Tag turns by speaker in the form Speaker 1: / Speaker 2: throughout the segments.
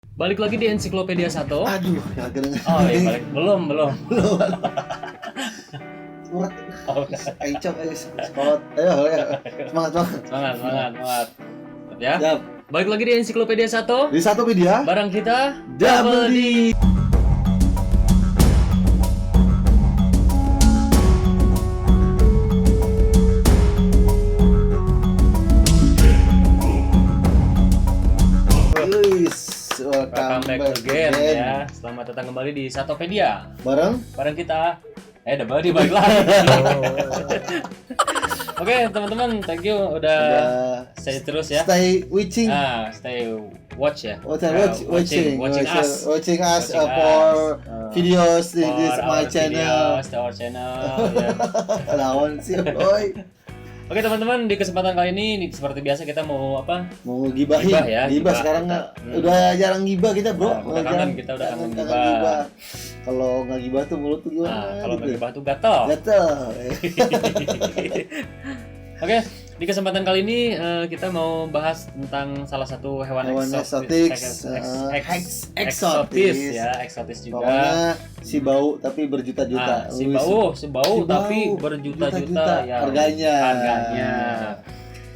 Speaker 1: Balik lagi di Ensiklopedia 1.
Speaker 2: Aduh, ya gedeung.
Speaker 1: Oh iya, balik. Belum.
Speaker 2: Urat.
Speaker 1: Oh,
Speaker 2: Ayo cok, ayo sekolot. Ayo. Semangat.
Speaker 1: semangat. Ya.
Speaker 2: Siap.
Speaker 1: Balik lagi di Ensiklopedia 1.
Speaker 2: Di satu media.
Speaker 1: Barang kita
Speaker 2: Double D.
Speaker 1: Welcome back again ya. Selamat datang kembali di Satopedia.
Speaker 2: Bareng
Speaker 1: kita double D balik lagi. Oke, teman-teman, thank you udah stay terus ya.
Speaker 2: Stay watching.
Speaker 1: Stay watch ya.
Speaker 2: Watching us
Speaker 1: Watching
Speaker 2: for
Speaker 1: us.
Speaker 2: videos
Speaker 1: For
Speaker 2: this my
Speaker 1: our
Speaker 2: channel.
Speaker 1: videos, our channel ya.
Speaker 2: Lawan sih, boy.
Speaker 1: Oke teman-teman, di kesempatan kali ini seperti biasa kita mau apa?
Speaker 2: Mau gibahin.
Speaker 1: Gibah ya,
Speaker 2: Gibah
Speaker 1: gibah.
Speaker 2: sekarang udah jarang gibah kita, Bro.
Speaker 1: Nah, kita udah kangen
Speaker 2: Kangen
Speaker 1: gibah.
Speaker 2: Kalau nggak gibah tuh mulut tuh gimana?
Speaker 1: Kalau
Speaker 2: gitu.
Speaker 1: nggak gibah tuh gatel.
Speaker 2: Gatel.
Speaker 1: Oke, di kesempatan kali ini kita mau bahas tentang salah satu hewan
Speaker 2: eksotis,
Speaker 1: eksotis ya, eksotis juga.
Speaker 2: Pokoknya si bau tapi berjuta-juta.
Speaker 1: Si bau tapi berjuta-juta ya harganya.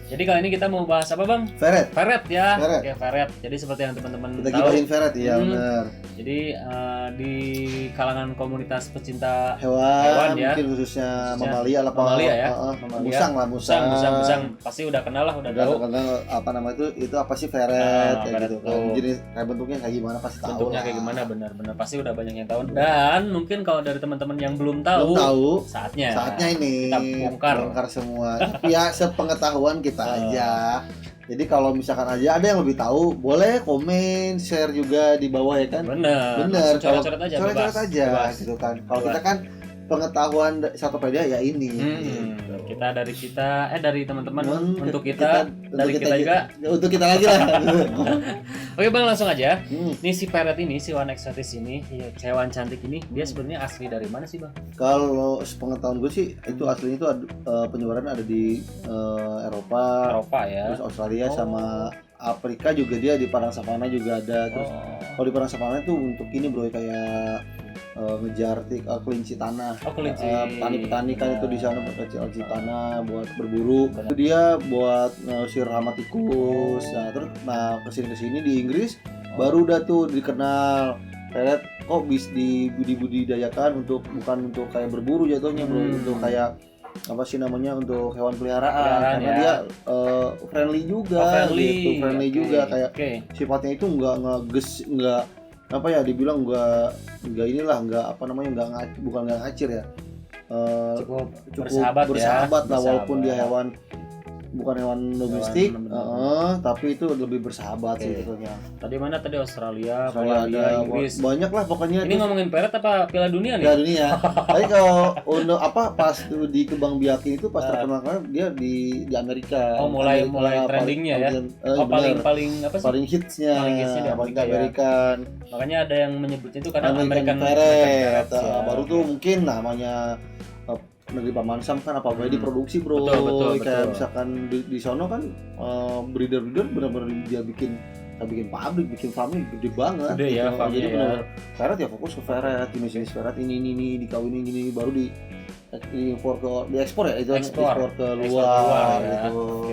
Speaker 1: Jadi kali ini kita mau bahas apa, Bang?
Speaker 2: Ferret
Speaker 1: ya.
Speaker 2: Ferret.
Speaker 1: Oke, ferret. Jadi seperti yang teman-teman
Speaker 2: Kita
Speaker 1: tahu.
Speaker 2: gibahin ferret ya, benar.
Speaker 1: Jadi di kalangan komunitas pecinta
Speaker 2: Hewan
Speaker 1: ya,
Speaker 2: mungkin khususnya mamalia lah,
Speaker 1: mamalia ya. Musang pasti udah kenal lah, udah tahu.
Speaker 2: Kenal apa nama itu apa sih ferret kayak gitu kan.
Speaker 1: Tuh.
Speaker 2: Jenis kayak bentuknya kayak gimana pasti tahu.
Speaker 1: Bentuknya kayak gimana benar-benar pasti udah banyak yang tahu. Dan mungkin kalau dari teman-teman yang belum tahu, saatnya
Speaker 2: ini
Speaker 1: kita bongkar
Speaker 2: semua. Tapi ya sepengetahuan kita aja. Jadi kalau misalkan aja ada yang lebih tahu, boleh komen, share juga di bawah ya kan. Bener.
Speaker 1: Coret-coret aja,
Speaker 2: bebas. Gitu kan. Kalau kita kan pengetahuan Satopedia ya ini.
Speaker 1: Gitu. Dari teman-teman untuk kita juga.
Speaker 2: Untuk kita lagi lah.
Speaker 1: Oke Bang, langsung aja. Nih si ferret ini, si hewan eksotis ini, hewan cantik ini, dia sebenarnya asli dari mana sih Bang?
Speaker 2: Kalau sepengetahuan gue sih itu aslinya itu penyebaran ada di Eropa
Speaker 1: ya.
Speaker 2: Terus Australia sama Afrika juga, dia di padang savana juga ada. Terus kalau di padang savana itu untuk ini bro, kayak ngejar kelinci tanah. Petani-petani kan itu di sana buat kelinci tanah buat berburu. Itu dia buat ngusir hama tikus. Nah kesini di Inggris baru udah tuh dikenal ferret kok bisa dibudidayakan bukan untuk kayak berburu jatuhnya bro, untuk kayak apa sih namanya, untuk hewan peliharaan karena dia friendly juga, friendly juga kayak sifatnya itu nggak apa ya dibilang nggak inilah, bukan nggak ngacir ya,
Speaker 1: cukup
Speaker 2: bersahabat lah, walaupun dia bukan hewan domestik, tapi itu lebih bersahabat sih sebetulnya.
Speaker 1: Tadi Australia,
Speaker 2: ada
Speaker 1: Inggris.
Speaker 2: Banyak lah pokoknya.
Speaker 1: Ini ngomongin ferret apa Piala Dunia nih?
Speaker 2: Piala Dunia. Tapi kalau untuk pas di Kebang Biakin itu pas terkenal kan dia di Amerika.
Speaker 1: Mulai trendingnya ya. Paling apa sih?
Speaker 2: Paling hitsnya di Amerika.
Speaker 1: Makanya ada yang menyebutnya itu karena
Speaker 2: American ferret. Baru tuh mungkin namanya negeri Paman Sam kan apa-apa diproduksi bro.
Speaker 1: Betul.
Speaker 2: Kayak misalkan di sono kan breeder benar-benar dia bikin pabrik, bikin farming gede banget.
Speaker 1: Gede ya,
Speaker 2: jadi benar ferret ya fokus ke ferret, jenis ferret ini dikawinin gini baru diekspor ya, ekspor ke luar gitu.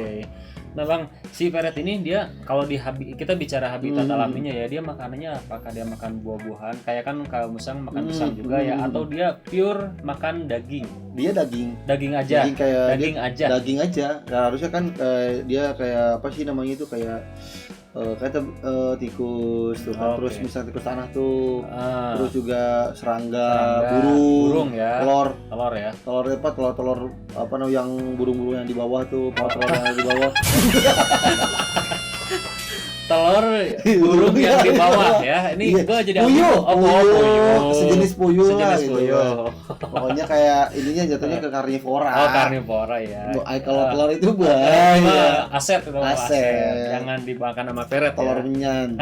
Speaker 1: Nah Bang, si ferret ini dia kalau kita bicara habitat alaminya ya, dia makanannya apakah dia makan buah-buahan? Kayak kan kalau musang makan pisang juga ya, atau dia pure makan daging?
Speaker 2: Dia daging
Speaker 1: aja.
Speaker 2: Daging aja. Nah, harusnya kan dia kayak apa sih namanya itu kayak tikus tuh kan. Terus misalnya tikus tanah tuh, terus juga serangga, burung ya, telur apa namanya yang burung-burung yang di bawah tuh, telur yang di bawah.
Speaker 1: Telur burung yang di bawah ya. Ini gua jadi
Speaker 2: puyuh. Sejenis puyuh. Pokoknya kayak ininya jatuhnya ke karnivora.
Speaker 1: Karnivora ya.
Speaker 2: Kalau telur itu buah.
Speaker 1: Aset. Jangan dimakan sama ferret.
Speaker 2: Telur menyan.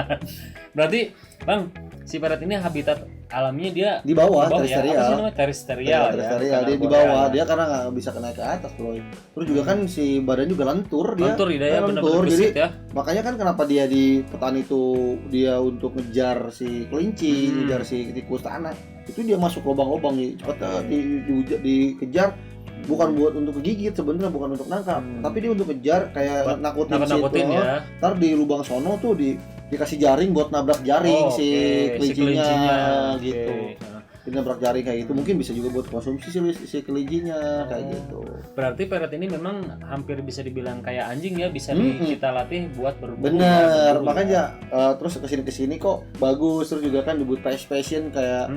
Speaker 1: Berarti Bang, si ferret ini habitat alaminya dia
Speaker 2: di bawah
Speaker 1: ya. Apa
Speaker 2: terestrial.
Speaker 1: sih namanya? Terestrial ya.
Speaker 2: Terestrial dia di bawah, dia karena nggak bisa naik ke atas bro. Terus juga kan si badan juga lentur dia.
Speaker 1: Lentur ya,
Speaker 2: lentur.
Speaker 1: Jadi ya.
Speaker 2: Makanya kan kenapa dia di petani itu dia untuk ngejar si kelinci, ngejar si tikus tanah. Itu dia masuk lubang-lubang nih, cepat dikejar. Bukan buat untuk kegigit sebenarnya, bukan untuk nangkap, tapi dia untuk kejar kayak nakutin
Speaker 1: ya.
Speaker 2: Ntar di lubang sono tuh dikasih jaring buat nabrak jaring si kelincinya gitu. Nabrak jaring kayak gitu, mungkin bisa juga buat konsumsi si kelincinya kayak gitu.
Speaker 1: Berarti parrot ini memang hampir bisa dibilang kayak anjing ya, bisa kita latih buat berburu.
Speaker 2: Bener, makanya terus kesini kok bagus, terus juga kan dibuat passion kayak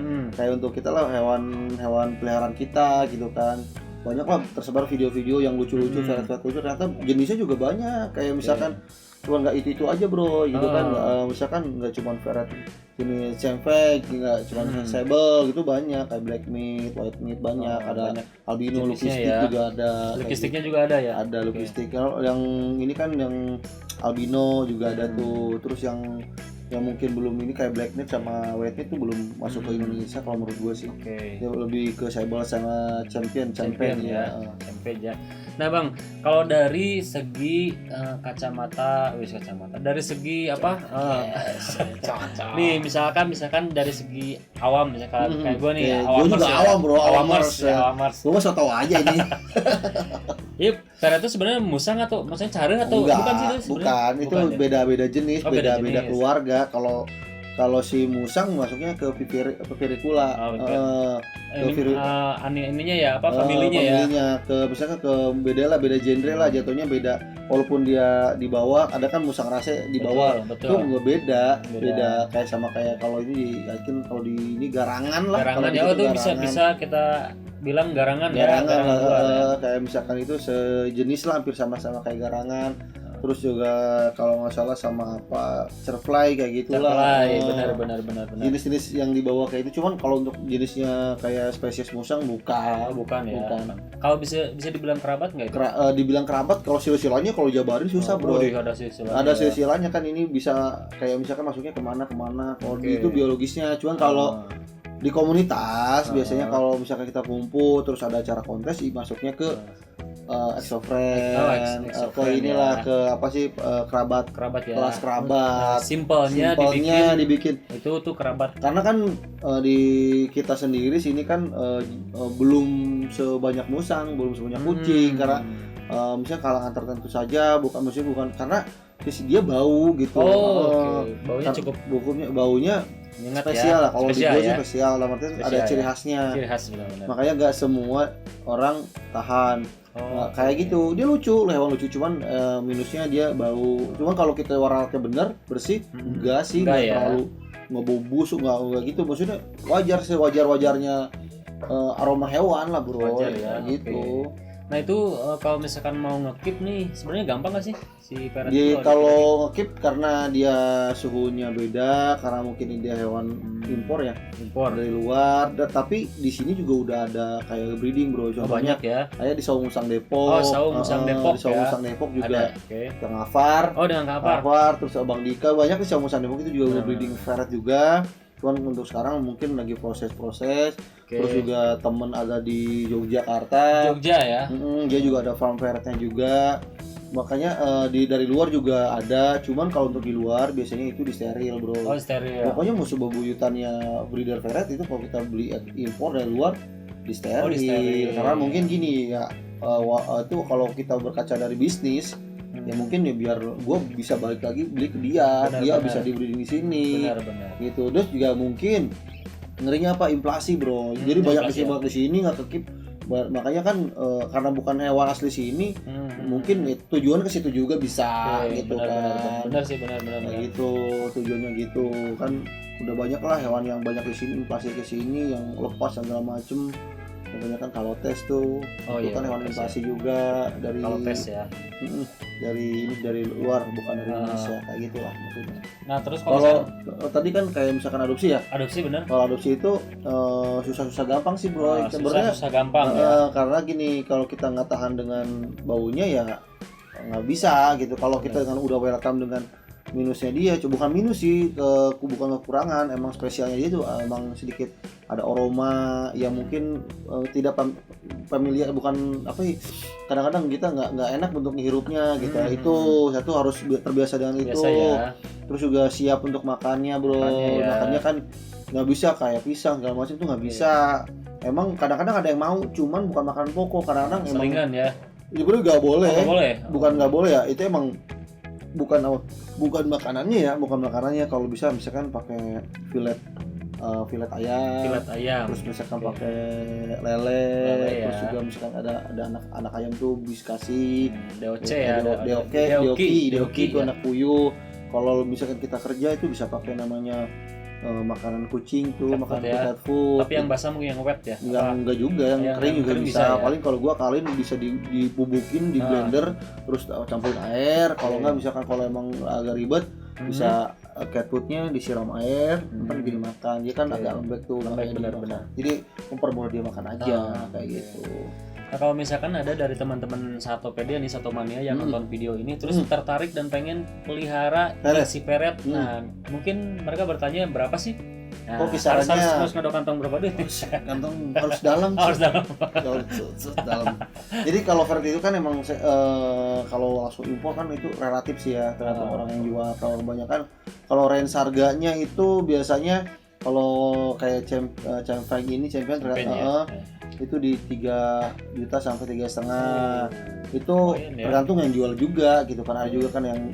Speaker 2: untuk kita lah hewan peliharaan kita gitu kan. Banyak lah tersebar video-video yang lucu-lucu, ferret lucu, ternyata jenisnya juga banyak. Kayak misalkan cuma nggak itu aja bro, gitu kan. Misalkan nggak cuma ferret jenis cemvek, nggak cuma sable gitu, banyak kayak black meat, white meat banyak, ada banyak. Albino, lukistik ya. Juga ada.
Speaker 1: Lukistiknya juga ada ya?
Speaker 2: Ada lukistik. Yang ini kan yang albino juga ada tuh. Terus yang mungkin belum ini kayak black meat sama white meat tuh belum masuk ke Indonesia kalau menurut gue sih. Dia lebih ke sable sama champion ya.
Speaker 1: Champion ya. Nah bang, kalau dari segi kacamata, dari segi apa? Nih misalkan dari segi awam, misalkan kayak gue nih,
Speaker 2: gue juga awam bro,
Speaker 1: awamers.
Speaker 2: Gue mah tau aja ini.
Speaker 1: Iya, parrot itu sebenarnya musang atau maksudnya careng atau bukan sih itu sebenarnya?
Speaker 2: Bukan, itu beda-beda jenis, beda-beda keluarga. Kalau si musang masuknya ke Pipericula.
Speaker 1: Ininya ya, apa familinya ya?
Speaker 2: Misalkan ke beda genre lah, jatuhnya beda. Walaupun dia di bawah, ada kan musang rase di bawah. Betul. Itu beda kayak sama kayak kalau ini yakin kalau di ini garangan lah.
Speaker 1: Garangan ya, itu bisa kita bilang garangan ya.
Speaker 2: Kayak misalkan itu sejenis lah, hampir sama-sama kayak garangan. Terus juga kalau nggak salah sama apa cerfly kayak gitulah.
Speaker 1: Benar.
Speaker 2: Jenis-jenis yang dibawa kayak itu, cuman kalau untuk jenisnya kayak spesies musang bukan ya.
Speaker 1: Kalau bisa dibilang kerabat nggak itu?
Speaker 2: Dibilang kerabat kalau silsilanya kalau jabarin susah bro. Ada silsilanya kan, ini bisa kayak misalkan masuknya kemana. Kalau itu biologisnya, cuman kalau di komunitas biasanya kalau misalkan kita kumpul terus ada acara kontes, masuknya ke exofriend, ke inilah ya. Ke apa sih kerabat ya. Kelas kerabat.
Speaker 1: Simpelnya
Speaker 2: dibikin.
Speaker 1: Itu tuh kerabat.
Speaker 2: Karena kan di kita sendiri sini kan belum sebanyak musang, belum sebanyak kucing karena misalnya kalangan tertentu saja, bukan karena dia bau gitu.
Speaker 1: Baunya cukup.
Speaker 2: Baunya spesial lah, kalau di gue sih spesial lah, artinya ada ciri khasnya.
Speaker 1: Ciri khas benar-benar.
Speaker 2: Makanya nggak semua orang tahan. Kayak gitu, dia lucu, hewan lucu, cuman minusnya dia bau. Cuman kalau kita waratnya bener, bersih, enggak terlalu ngebau busuk, enggak gitu. Maksudnya wajarnya aroma hewan lah bro.
Speaker 1: Wajar ya,
Speaker 2: gitu.
Speaker 1: Nah itu kalau misalkan mau nge-keep nih sebenarnya gampang nggak sih si parrot
Speaker 2: itu? Kalau nge-keep karena dia suhunya beda, karena mungkin dia hewan impor dari luar. Tapi di sini juga udah ada kayak breeding bro.
Speaker 1: Banyak ya.
Speaker 2: Kayak di Saung Musang Depok.
Speaker 1: Di Saung
Speaker 2: Musang Depok juga. Yang Afar.
Speaker 1: Dengan Afar.
Speaker 2: Terus Abang Dika, banyak di Saung Musang Depok itu juga udah breeding parrot juga. Cuman untuk sekarang mungkin lagi proses. Terus juga temen ada di Jogja ya. Dia juga ada farm parrotnya juga. Makanya dari luar juga ada. Cuman kalau untuk di luar biasanya itu di steril bro.
Speaker 1: Steril.
Speaker 2: Pokoknya musuh bebuyutannya breeder parrot itu kalau kita beli impor dari luar di steril. Karena mungkin gini ya, itu kalau kita berkaca dari bisnis. Ya mungkin ya biar gue bisa balik lagi beli ke dia, bisa dibeli di sini. Gitu. Terus juga mungkin ngerinya apa, inflasi bro. Jadi banyak di sini nggak kekip. Makanya kan karena bukan hewan asli sini, mungkin tujuan ke situ juga bisa gitu kan.
Speaker 1: Benar sih.
Speaker 2: Gitu tujuannya gitu kan. Udah banyak lah hewan yang banyak di sini, inflasi ke sini yang lepas segala macem. Kebanyakan kalotes tuh, itu kan hewan invasi juga dari
Speaker 1: kalotes ya.
Speaker 2: Dari luar, bukan dari Indonesia, kayak gitu lah maksudnya.
Speaker 1: Nah terus
Speaker 2: kalau tadi kan kayak misalkan adopsi ya.
Speaker 1: Adopsi benar.
Speaker 2: Kalau adopsi itu susah gampang sih bro.
Speaker 1: Susah gampang ya.
Speaker 2: Karena gini, kalau kita nggak tahan dengan baunya ya nggak bisa gitu. Kalau kita dengan udah welcome dengan minusnya dia, bukan minus sih, bukan kekurangan, emang spesialnya dia tuh emang sedikit ada aroma yang mungkin tidak familiar, bukan apa sih, kadang-kadang kita nggak enak bentuk hirupnya gitu. Itu satu harus terbiasa dengan itu.
Speaker 1: Ya.
Speaker 2: Terus juga siap untuk makannya bro. Makannya kan nggak bisa kayak pisang segala macam tuh nggak bisa. Emang kadang-kadang ada yang mau, cuman bukan makanan pokok. Kadang-kadang
Speaker 1: selingan ya.
Speaker 2: Itu nggak boleh. Bukan nggak boleh ya. Itu emang bukan makanannya ya, bukan makanannya. Kalau bisa misalkan pakai filet ayam. Terus misalkan pakai lele terus juga misalkan ada anak ayam tuh bisa kasih deoki itu anak puyuh. Kalau misalkan kita kerja itu bisa pakai namanya makanan kucing tuh, makanan cat food.
Speaker 1: Tapi yang basah mungkin yang wet ya?
Speaker 2: Enggak juga, yang kering juga bisa. Paling kalau gua kalian bisa dibubukin di blender terus campurin air. Kalau enggak misalkan kalau emang agak ribet bisa cat foodnya disiram air, ntar jadi makan. Dia kan agak lembek tuh, benar-benar. Jadi mempermudah dia makan aja kayak gitu.
Speaker 1: Nah, kalau misalkan ada dari teman-teman Satopedia nih, Satomania yang nonton video ini terus tertarik dan pengen pelihara si peret. Nah, mungkin mereka bertanya berapa sih? Nah,
Speaker 2: kisarannya
Speaker 1: harus ngedok kantong berapa duit?
Speaker 2: Kantong harus dalam. Harus dalam. Jadi kalau peret itu kan emang kalau langsung impor kan itu relatif sih ya, tergantung orang yang jual. Kalau kebanyakan kalau range harganya itu biasanya kalau kayak champion itu di 3 juta sampai 3,5 itu tergantung yang jual juga gitu kan. Ada juga kan yang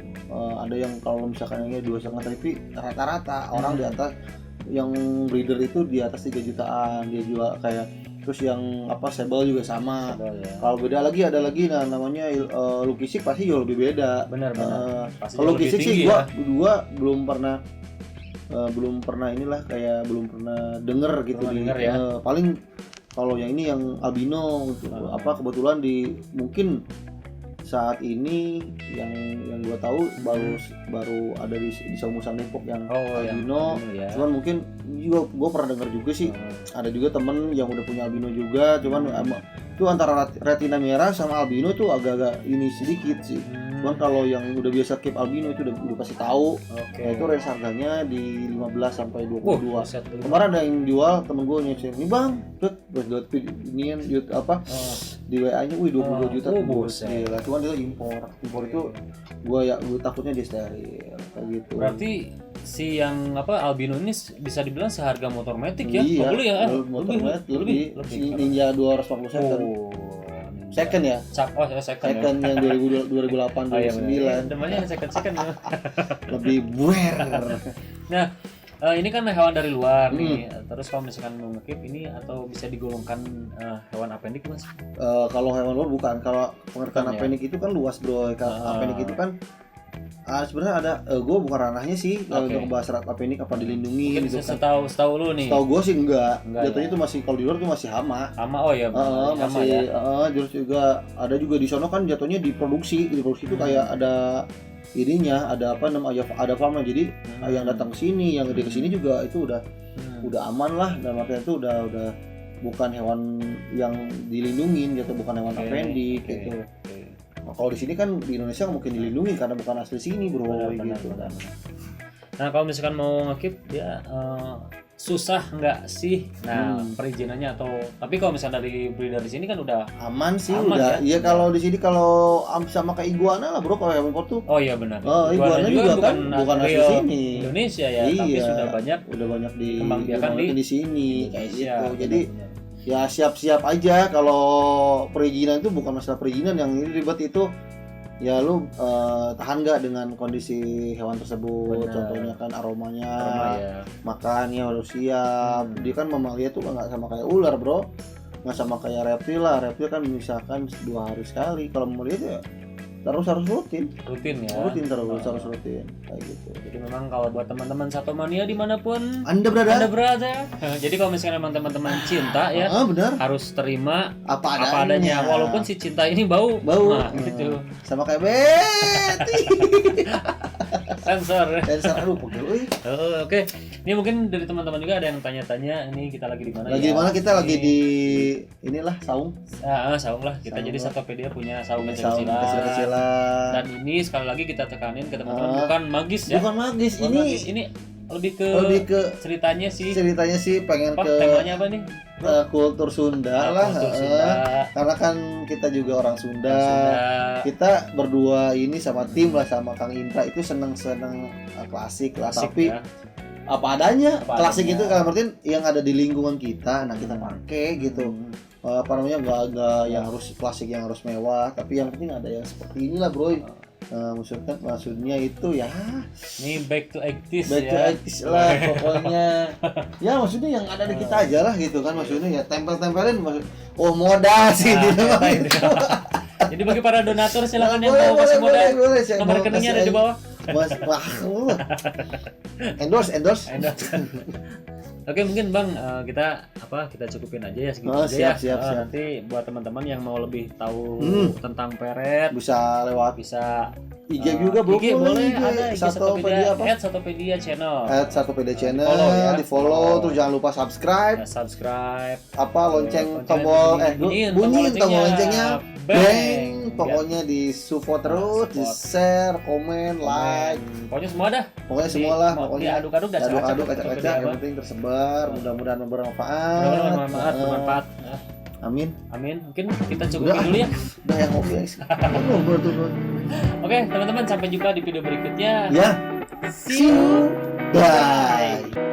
Speaker 2: ada yang kalau misalkan yang 2,5 tapi rata-rata orang di atas yang breeder itu di atas 3 jutaan dia jual kayak. Terus yang sable juga sama. Kalau beda lagi ada lagi namanya lukisik pasti jauh lebih beda.
Speaker 1: Benar.
Speaker 2: Kalau lukisik sih gua belum pernah inilah kayak belum pernah denger gitu paling kalau yang ini yang albino kebetulan di saat ini yang gua tahu baru ada di Saumusan Depok yang albino cuman mungkin juga gua pernah dengar juga sih ada juga temen yang udah punya albino juga cuman itu antara retina merah sama albino tuh agak-agak ini sedikit sih. Cuman kalau yang udah biasa keep albino itu udah pasti tahu. Nah, itu range harganya di 15 sampai 22. Kemarin ada yang jual temen gue nyuci. "Ini Bang, buat ini di WA-nya 22 juta tuh bos." Gila, cuman dia impor. Impor itu gue takutnya dia steril kayak gitu.
Speaker 1: Berarti si yang albino ini bisa dibilang seharga motor matic ya?
Speaker 2: Iya,
Speaker 1: motor matic
Speaker 2: lebih. Si Ninja 240 second ya? Second yang 2008 2009.
Speaker 1: Namanya second.
Speaker 2: Lebih buer.
Speaker 1: Nah, ini kan hewan dari luar nih. Terus kalau misalkan mau ngekip ini atau bisa digolongkan hewan apendik Mas?
Speaker 2: Kalau hewan luar bukan. Kalau pengertian apendik itu kan luas bro. Apendik itu kan sebenarnya ada gue bukan ranahnya sih untuk bahas apendik apa dilindungi gitu kan.
Speaker 1: Setahu lu nih.
Speaker 2: Setahu gue sih enggak jatuhnya itu masih kalau di luar tuh masih hama. Masih terus juga ada juga di sono kan jatuhnya diproduksi itu kayak ada ininya ada ada farmnya jadi yang datang ke sini yang gede ke sini juga itu udah aman lah dan makanya itu udah bukan hewan yang dilindungin gitu, bukan hewan apendik gitu. Kalau di sini kan di Indonesia mungkin dilindungi karena bukan asli sini bro gitu.
Speaker 1: Nah kalau misalkan mau ngekip dia susah nggak sih? Nah perizinannya tapi kalau misalnya dari breeder di sini kan udah
Speaker 2: aman sih udah. Iya kalau di sini kalau sama kayak iguana lah bro kalau yang impor tuh.
Speaker 1: Oh iya benar.
Speaker 2: Iguana juga kan bukan asli sini.
Speaker 1: Indonesia ya. Tapi sudah banyak
Speaker 2: dikembangkan di sini kayak gitu. Jadi ya siap-siap aja kalau perizinan itu bukan masalah perizinan yang ini ribet itu ya lu tahan nggak dengan kondisi hewan tersebut. Contohnya kan aromanya makannya harus siap. Dia kan mamalia tuh nggak sama kayak ular bro, nggak sama kayak reptil lah. Reptil kan misalkan 2 hari sekali, kalau mamalia itu ya harus rutin ya. Harus rutin kayak gitu.
Speaker 1: Jadi memang kalau buat teman-teman Satomania dimanapun
Speaker 2: Anda berada.
Speaker 1: Jadi kalau misalnya teman-teman cinta ya
Speaker 2: benar.
Speaker 1: Harus terima
Speaker 2: apa
Speaker 1: adanya walaupun si cinta ini bau.
Speaker 2: Gitu. Sama kayak Betty.
Speaker 1: Sensor.
Speaker 2: Aduh pegel euy.
Speaker 1: Oh, oke. Ini mungkin dari teman-teman juga ada yang tanya-tanya, ini kita lagi di mana
Speaker 2: Lagi
Speaker 1: ya?
Speaker 2: di mana kita lagi di inilah saung.
Speaker 1: Saung lah. Kita jadi Satopedia punya saung
Speaker 2: Saung
Speaker 1: kecil-kecilan.
Speaker 2: kecil-kecilan.
Speaker 1: Dan ini sekali lagi kita tekanin ke teman-teman bukan magis ya.
Speaker 2: Bukan magis,
Speaker 1: Bukan
Speaker 2: ini
Speaker 1: magis. Ini lebih ke ceritanya sih.
Speaker 2: pengen
Speaker 1: Apa
Speaker 2: ke
Speaker 1: temanya apa nih?
Speaker 2: kultur Sunda lah.
Speaker 1: Kultur Sunda.
Speaker 2: Karena kan kita juga orang Sunda.
Speaker 1: Sunda.
Speaker 2: Kita berdua ini sama tim lah sama Kang Indra itu seneng klasik lah, tapi
Speaker 1: ya.
Speaker 2: apa adanya.
Speaker 1: Apa
Speaker 2: Klasik
Speaker 1: adanya.
Speaker 2: itu kan berarti yang ada di lingkungan kita, nah kita pakai gitu. Apa namanya, nggak yang harus klasik yang harus mewah, tapi yang penting ada yang seperti inilah bro. Maksudnya itu ya
Speaker 1: Ini back to 80s
Speaker 2: back to
Speaker 1: ya.
Speaker 2: 80s lah pokoknya. Ya maksudnya yang ada di kita aja lah gitu kan, maksudnya ya tempel-tempelin modal sih gitu.
Speaker 1: Jadi bagi para donatur silakan yang
Speaker 2: Boleh,
Speaker 1: mau kasih modal.
Speaker 2: boleh.
Speaker 1: Nomor rekeningnya ada di bawah.
Speaker 2: Mas, wah, endorse.
Speaker 1: Oke, mungkin Bang, kita cukupin aja ya segitu aja
Speaker 2: siap.
Speaker 1: Nanti buat teman-teman yang mau lebih tahu tentang peret
Speaker 2: Bisa lewat
Speaker 1: bisa
Speaker 2: IG juga bro.
Speaker 1: IG boleh, ada IG
Speaker 2: Satopedia apa?
Speaker 1: @Satopedia channel.
Speaker 2: @Satopedia channel,
Speaker 1: Di-follow ya.
Speaker 2: di follow, terus jangan lupa subscribe,
Speaker 1: Subscribe.
Speaker 2: apa lonceng tombol bunyiin tombol loncengnya, bang, pokoknya di support terus, di share, komen, like,
Speaker 1: Pokoknya semua dah.
Speaker 2: pokoknya semua lah, pokoknya
Speaker 1: Aduk-aduk dah.
Speaker 2: aduk acak-acak, yang penting tersebar, mudah-mudahan bermanfaat.
Speaker 1: Bermanfaat.
Speaker 2: Amin.
Speaker 1: Mungkin kita cukupin dulu ya.
Speaker 2: Udah yang ngopi guys.
Speaker 1: Oke, teman-teman, sampai jumpa di video berikutnya.
Speaker 2: Ya. See you. Bye.